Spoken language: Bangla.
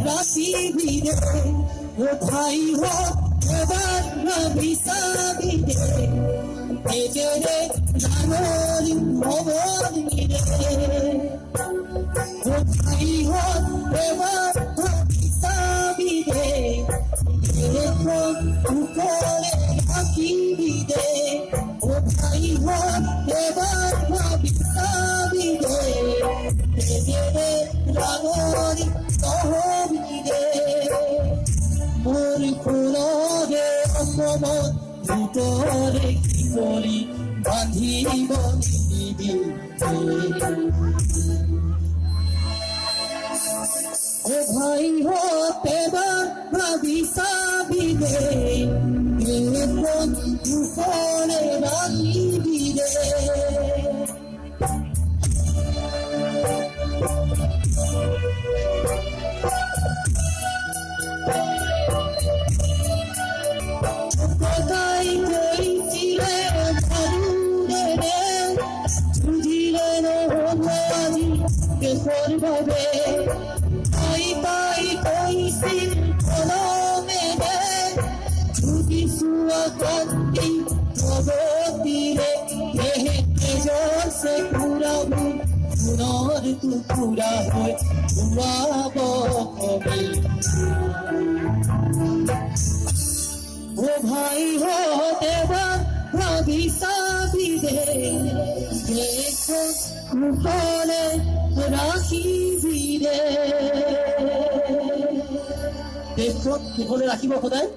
রাখিবি রে ও ভাই হোক এবার ভাবিসাবি রে এজরে জানোরি ভবনি রে ও ভাই হোক এবার ভাবিসাবি রে এখন উপরে রাখিবি রে ও ভাই হোক এবার ভাবিসাবি রে এজরে জানোরি ভবনি রে মোর কোলরে অসমত ভিতরে কি করি বান্ধিব নিবি ও ভাই হতে ভাবিসাবি রে এখন উপরে রাখিবি রে কোথায় কইছিলে ভালুরে রে বুঝিলে নহলি কেশর ভাবে তাই তাই কইছিল কলমে রে ছুটি সুয়া কন্দি প্রগতিরে দেহে তেজর সে পুরাবু পুনর তু পুরা হয় পুরাব কবি ও ভাই হতে ভাবিসাবি রে দেখো উপরে রাখিবি রে দেখো উপরে রাখিব খোদায়